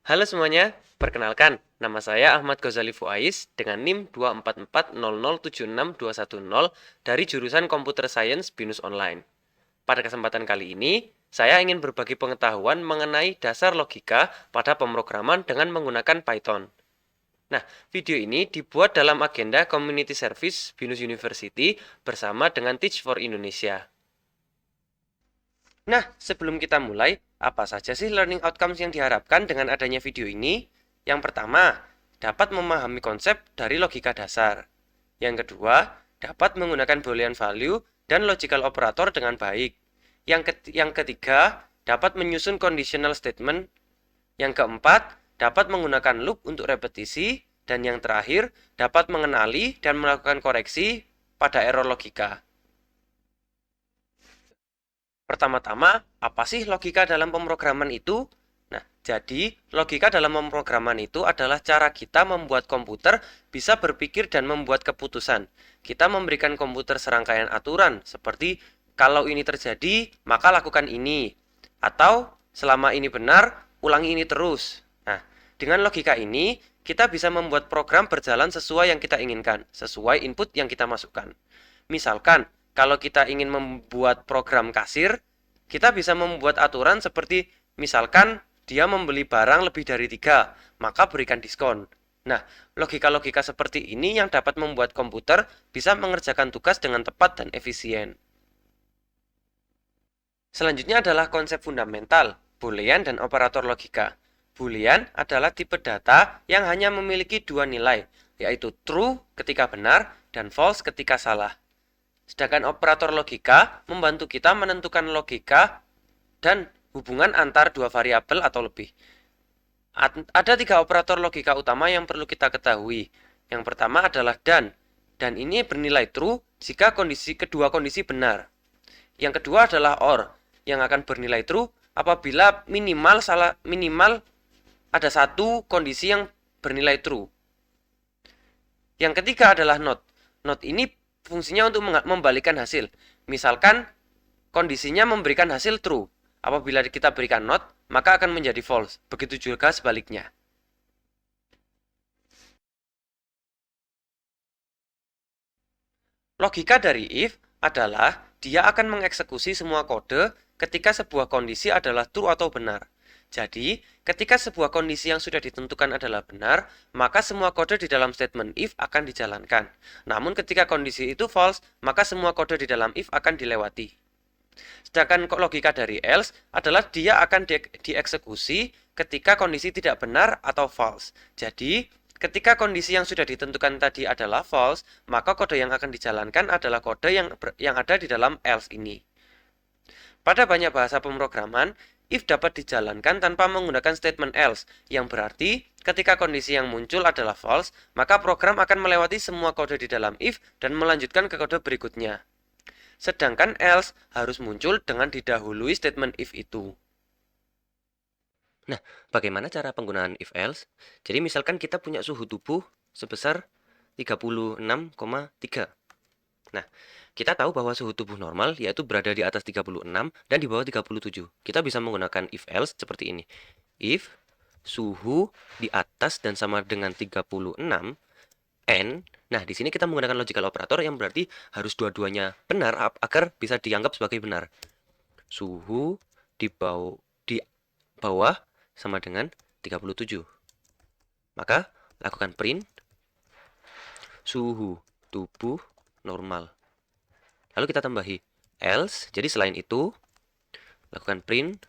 Halo semuanya, perkenalkan, nama saya Ahmad Ghazali Fuais dengan NIM 24400762110 dari jurusan Computer Science BINUS Online. Pada kesempatan kali ini, saya ingin berbagi pengetahuan mengenai dasar logika pada pemrograman dengan menggunakan Python. Nah, video ini dibuat dalam agenda Community Service BINUS University bersama dengan Teach for Indonesia. Nah, sebelum kita mulai, apa saja sih learning outcomes yang diharapkan dengan adanya video ini? Yang pertama, dapat memahami konsep dari logika dasar. Yang kedua, dapat menggunakan boolean value dan logical operator dengan baik. Yang ketiga, dapat menyusun conditional statement. Yang keempat, dapat menggunakan loop untuk repetisi. Dan yang terakhir, dapat mengenali dan melakukan koreksi pada error logika. Pertama-tama, apa sih logika dalam pemrograman itu? Nah, jadi logika dalam pemrograman itu adalah cara kita membuat komputer bisa berpikir dan membuat keputusan. Kita memberikan komputer serangkaian aturan, seperti kalau ini terjadi, maka lakukan ini. Atau, selama ini benar, ulangi ini terus. Nah, dengan logika ini, kita bisa membuat program berjalan sesuai yang kita inginkan, sesuai input yang kita masukkan. Misalkan, kalau kita ingin membuat program kasir, kita bisa membuat aturan seperti misalkan dia membeli barang lebih dari 3, maka berikan diskon. Nah, logika-logika seperti ini yang dapat membuat komputer bisa mengerjakan tugas dengan tepat dan efisien. Selanjutnya adalah konsep fundamental, boolean dan operator logika. Boolean adalah tipe data yang hanya memiliki dua nilai, yaitu true ketika benar dan false ketika salah. Sedangkan operator logika membantu kita menentukan logika dan hubungan antar dua variabel atau lebih. Ada tiga operator logika utama yang perlu kita ketahui. Yang pertama adalah dan. Dan ini bernilai true jika kedua kondisi benar. Yang kedua adalah or, yang akan bernilai true apabila minimal ada satu kondisi yang bernilai true. Yang ketiga adalah not. Not ini fungsinya untuk membalikkan hasil. Misalkan kondisinya memberikan hasil true. Apabila kita berikan not, maka akan menjadi false. Begitu juga sebaliknya. Logika dari if adalah dia akan mengeksekusi semua kode ketika sebuah kondisi adalah true atau benar. Jadi, ketika sebuah kondisi yang sudah ditentukan adalah benar, maka semua kode di dalam statement if akan dijalankan. Namun ketika kondisi itu false, maka semua kode di dalam if akan dilewati. Sedangkan logika dari else adalah dia akan dieksekusi ketika kondisi tidak benar atau false. Jadi, ketika kondisi yang sudah ditentukan tadi adalah false, maka kode yang akan dijalankan adalah kode yang ada di dalam else ini. Pada banyak bahasa pemrograman, if dapat dijalankan tanpa menggunakan statement else, yang berarti ketika kondisi yang muncul adalah false, maka program akan melewati semua kode di dalam if dan melanjutkan ke kode berikutnya. Sedangkan else harus muncul dengan didahului statement if itu. Nah, bagaimana cara penggunaan if else? Jadi misalkan kita punya suhu tubuh sebesar 36,3. Nah, kita tahu bahwa suhu tubuh normal yaitu berada di atas 36 dan di bawah 37. Kita bisa menggunakan if else seperti ini. If suhu di atas dan sama dengan 36 n. Nah, di sini kita menggunakan logical operator yang berarti harus dua-duanya benar agar bisa dianggap sebagai benar. Suhu di bawah sama dengan 37. Maka lakukan print suhu tubuh normal. Lalu kita tambahi else. Jadi selain itu lakukan print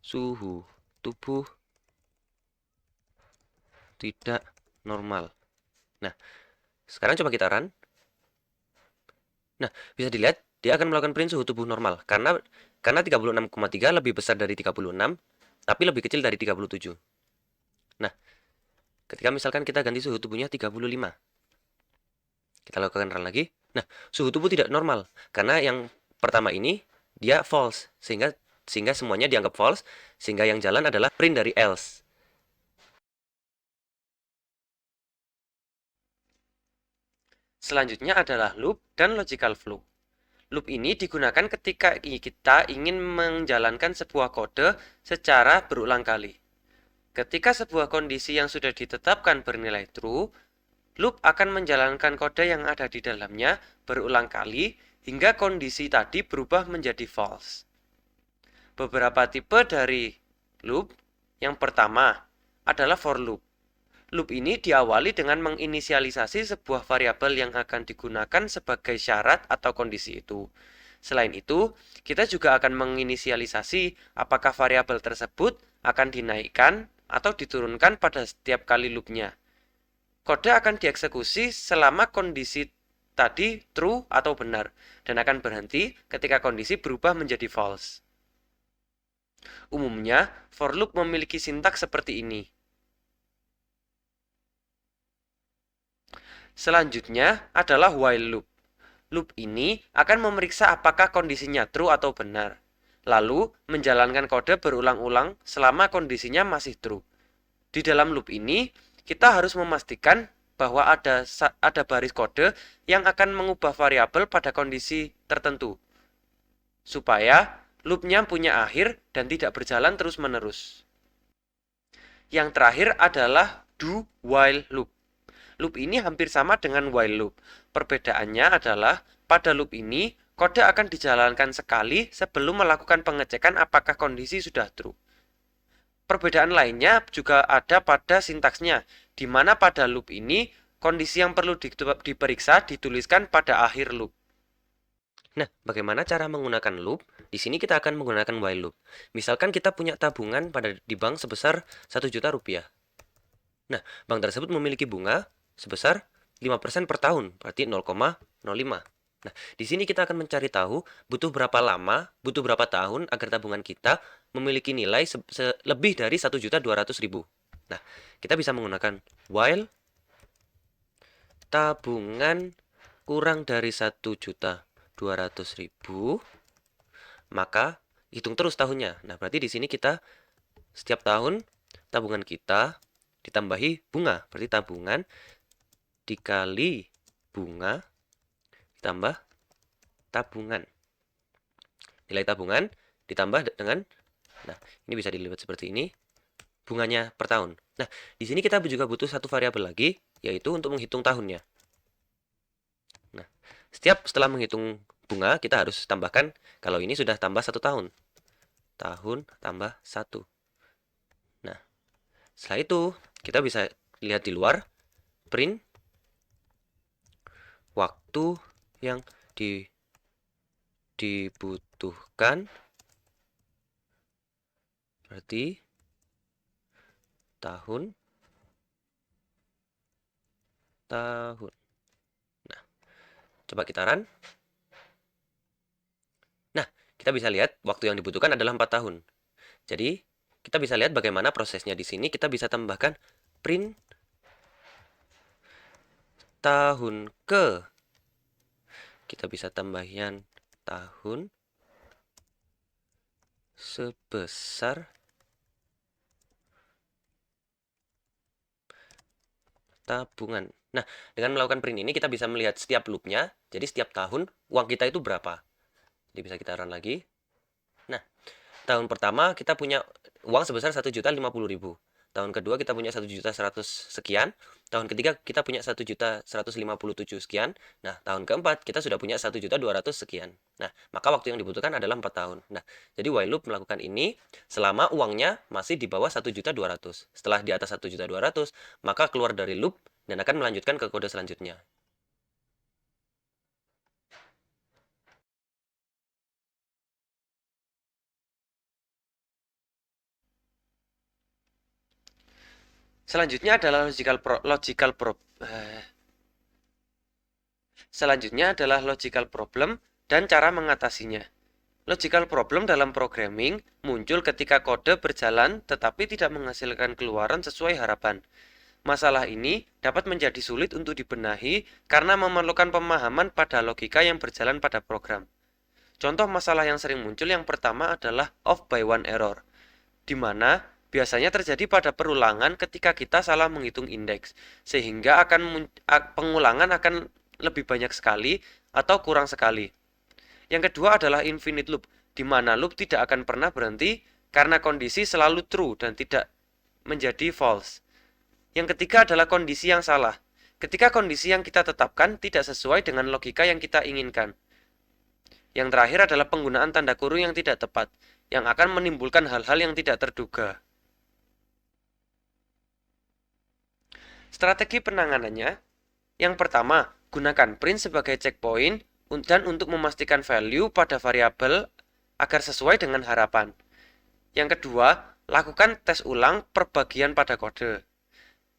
suhu tubuh tidak normal. Nah, sekarang coba kita run. Nah, bisa dilihat dia akan melakukan print suhu tubuh normal karena 36,3 lebih besar dari 36 tapi lebih kecil dari 37. Nah, ketika misalkan kita ganti suhu tubuhnya 35. Kita lakukan run lagi. Nah, suhu tubuh tidak normal karena yang pertama ini dia false sehingga semuanya dianggap false sehingga yang jalan adalah print dari else. Selanjutnya adalah loop dan logical flow. Loop ini digunakan ketika kita ingin menjalankan sebuah kode secara berulang kali. Ketika sebuah kondisi yang sudah ditetapkan bernilai true, loop akan menjalankan kode yang ada di dalamnya berulang kali hingga kondisi tadi berubah menjadi false. Beberapa tipe dari loop. Yang pertama adalah for loop. Loop ini diawali dengan menginisialisasi sebuah variabel yang akan digunakan sebagai syarat atau kondisi itu. Selain itu, kita juga akan menginisialisasi apakah variabel tersebut akan dinaikkan atau diturunkan pada setiap kali loopnya. Kode akan dieksekusi selama kondisi tadi true atau benar, dan akan berhenti ketika kondisi berubah menjadi false. Umumnya, for loop memiliki sintaks seperti ini. Selanjutnya adalah while loop. Loop ini akan memeriksa apakah kondisinya true atau benar, lalu menjalankan kode berulang-ulang selama kondisinya masih true. Di dalam loop ini, kita harus memastikan bahwa ada baris kode yang akan mengubah variabel pada kondisi tertentu, supaya loopnya punya akhir dan tidak berjalan terus-menerus. Yang terakhir adalah do while loop. Loop ini hampir sama dengan while loop. Perbedaannya adalah pada loop ini kode akan dijalankan sekali sebelum melakukan pengecekan apakah kondisi sudah true. Perbedaan lainnya juga ada pada sintaksnya, di mana pada loop ini kondisi yang perlu diperiksa dituliskan pada akhir loop. Nah, bagaimana cara menggunakan loop? Di sini kita akan menggunakan while loop. Misalkan kita punya tabungan di bank sebesar 1 juta rupiah. Nah, bank tersebut memiliki bunga sebesar 5% per tahun, berarti 0,05. Nah, di sini kita akan mencari tahu butuh berapa lama, butuh berapa tahun agar tabungan kita memiliki nilai lebih dari 1.200.000. Nah, kita bisa menggunakan while tabungan kurang dari 1.200.000, maka hitung terus tahunnya. Nah, berarti di sini kita setiap tahun tabungan kita ditambahi bunga, berarti tabungan dikali bunga ditambah tabungan. Nilai tabungan ditambah dengan, nah ini bisa dilihat seperti ini, bunganya per tahun. Nah, di sini kita juga butuh satu variabel lagi, yaitu untuk menghitung tahunnya. Nah, setelah menghitung bunga, kita harus tambahkan, kalau ini sudah tambah 1 tahun. Tahun tambah 1. Nah, setelah itu, kita bisa lihat di luar, print waktu yang dibutuhkan, berarti tahun. Nah, coba kita run. Nah, kita bisa lihat waktu yang dibutuhkan adalah 4 tahun. Jadi, kita bisa lihat bagaimana prosesnya di sini. Kita bisa tambahkan print tahun ke. Kita bisa tambahkan tahun sebesar tabungan. Nah, dengan melakukan print ini kita bisa melihat setiap loopnya. Jadi setiap tahun uang kita itu berapa. Jadi bisa kita run lagi. Nah, tahun pertama kita punya uang sebesar 1.050.000. Tahun kedua kita punya 1.100 sekian. Tahun ketiga kita punya 1.157 sekian. Nah, tahun keempat kita sudah punya 1.200 sekian. Nah, maka waktu yang dibutuhkan adalah 4 tahun. Nah, jadi while loop melakukan ini selama uangnya masih di bawah 1.200. Setelah di atas 1.200, maka keluar dari loop dan akan melanjutkan ke kode selanjutnya. Selanjutnya adalah logical problem dan cara mengatasinya. Logical problem dalam programming muncul ketika kode berjalan tetapi tidak menghasilkan keluaran sesuai harapan. Masalah ini dapat menjadi sulit untuk dibenahi karena memerlukan pemahaman pada logika yang berjalan pada program. Contoh masalah yang sering muncul yang pertama adalah off by one error, di mana biasanya terjadi pada perulangan ketika kita salah menghitung indeks, sehingga pengulangan akan lebih banyak sekali atau kurang sekali. Yang kedua adalah infinite loop, di mana loop tidak akan pernah berhenti karena kondisi selalu true dan tidak menjadi false. Yang ketiga adalah kondisi yang salah. Ketika kondisi yang kita tetapkan tidak sesuai dengan logika yang kita inginkan. Yang terakhir adalah penggunaan tanda kurung yang tidak tepat, yang akan menimbulkan hal-hal yang tidak terduga. Strategi penanganannya, yang pertama, gunakan print sebagai checkpoint dan untuk memastikan value pada variabel agar sesuai dengan harapan. Yang kedua, lakukan tes ulang per bagian pada kode.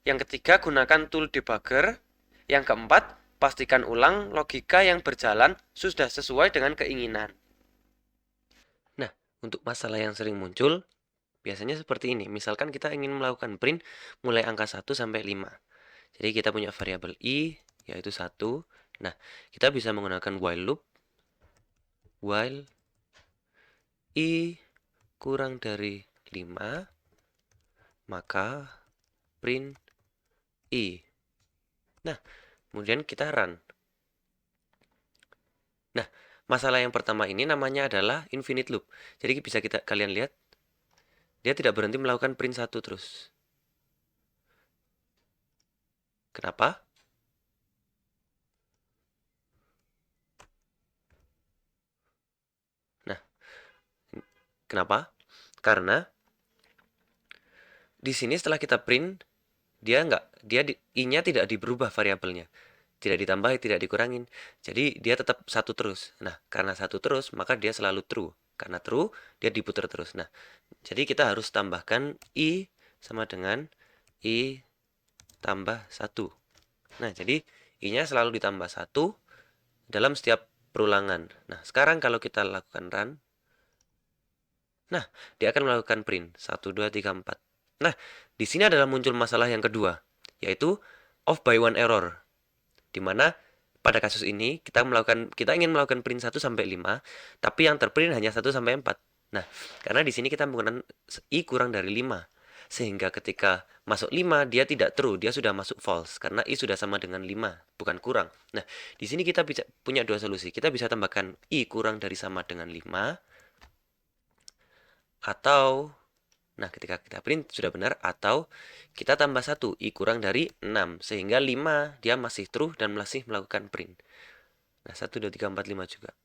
Yang ketiga, gunakan tool debugger. Yang keempat, pastikan ulang logika yang berjalan sudah sesuai dengan keinginan. Nah, untuk masalah yang sering muncul, biasanya seperti ini. Misalkan kita ingin melakukan print mulai angka 1 sampai 5. Jadi kita punya variabel i, yaitu 1. Nah, kita bisa menggunakan while loop. While i kurang dari 5, maka print i. Nah, kemudian kita run. Nah, masalah yang pertama ini namanya adalah infinite loop. Jadi bisa kalian lihat, dia tidak berhenti melakukan print 1 terus. Kenapa? Nah, kenapa? Karena di sini setelah kita print, i-nya tidak diberubah variabelnya. Tidak ditambah, tidak dikurangin. Jadi dia tetap 1 terus. Nah, karena 1 terus, maka dia selalu true. Karena true, dia diputar terus. Nah, jadi kita harus tambahkan i sama dengan i tambah 1. Nah, jadi i-nya selalu ditambah 1 dalam setiap perulangan. Nah, sekarang kalau kita lakukan run, nah, dia akan melakukan print 1, 2, 3, 4. Nah, di sini adalah muncul masalah yang kedua, yaitu off by one error. Di mana pada kasus ini kita ingin melakukan print 1 sampai 5, tapi yang terprint hanya 1 sampai 4. Nah, karena di sini kita menggunakan i kurang dari 5. Sehingga ketika masuk 5, dia tidak true, dia sudah masuk false karena i sudah sama dengan 5, bukan kurang. Nah, di sini kita bisa punya dua solusi. Kita bisa tambahkan i kurang dari sama dengan 5, atau nah, ketika kita print sudah benar, atau kita tambah 1, i kurang dari 6, sehingga 5 dia masih true dan masih melakukan print. Nah, 1, 2, 3, 4, 5 juga.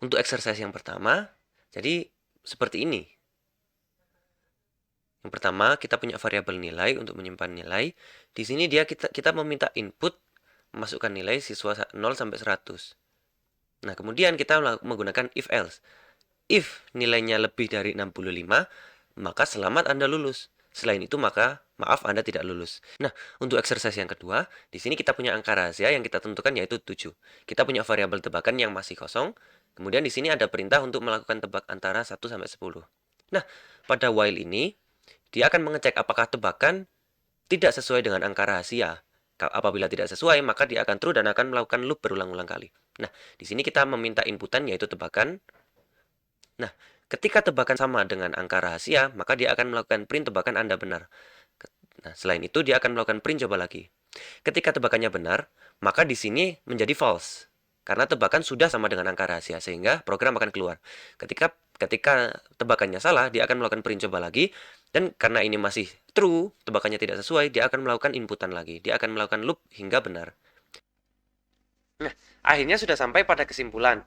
Untuk exercise yang pertama, jadi seperti ini. Yang pertama, kita punya variabel nilai untuk menyimpan nilai. Di sini kita meminta input memasukkan nilai siswa 0 sampai 100. Nah, kemudian kita menggunakan if else. If nilainya lebih dari 65, maka selamat Anda lulus. Selain itu, maka maaf Anda tidak lulus. Nah, untuk exercise yang kedua, di sini kita punya angka rahasia yang kita tentukan yaitu 7. Kita punya variabel tebakan yang masih kosong. Kemudian di sini ada perintah untuk melakukan tebak antara 1 sampai 10. Nah, pada while ini, dia akan mengecek apakah tebakan tidak sesuai dengan angka rahasia. Apabila tidak sesuai, maka dia akan true dan akan melakukan loop berulang-ulang kali. Nah, di sini kita meminta inputan yaitu tebakan. Nah, ketika tebakan sama dengan angka rahasia, maka dia akan melakukan print tebakan Anda benar. Nah, selain itu dia akan melakukan print coba lagi. Ketika tebakannya benar, maka di sini menjadi false. Karena tebakan sudah sama dengan angka rahasia, sehingga program akan keluar. Ketika tebakannya salah, dia akan melakukan print coba lagi. Dan karena ini masih true, tebakannya tidak sesuai, dia akan melakukan inputan lagi. Dia akan melakukan loop hingga benar. Nah, akhirnya sudah sampai pada kesimpulan.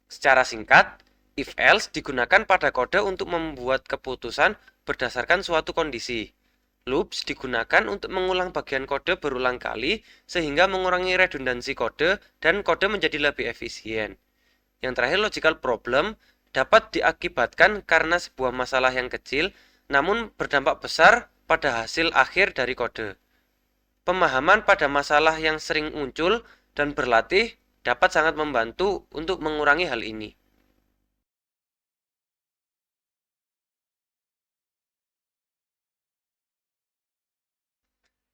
Secara singkat, if else digunakan pada kode untuk membuat keputusan berdasarkan suatu kondisi. Loops digunakan untuk mengulang bagian kode berulang kali sehingga mengurangi redundansi kode dan kode menjadi lebih efisien. Yang terakhir, logical problem dapat diakibatkan karena sebuah masalah yang kecil namun berdampak besar pada hasil akhir dari kode. Pemahaman pada masalah yang sering muncul dan berlatih dapat sangat membantu untuk mengurangi hal ini.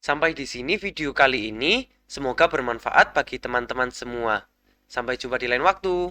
Sampai di sini video kali ini, semoga bermanfaat bagi teman-teman semua. Sampai jumpa di lain waktu.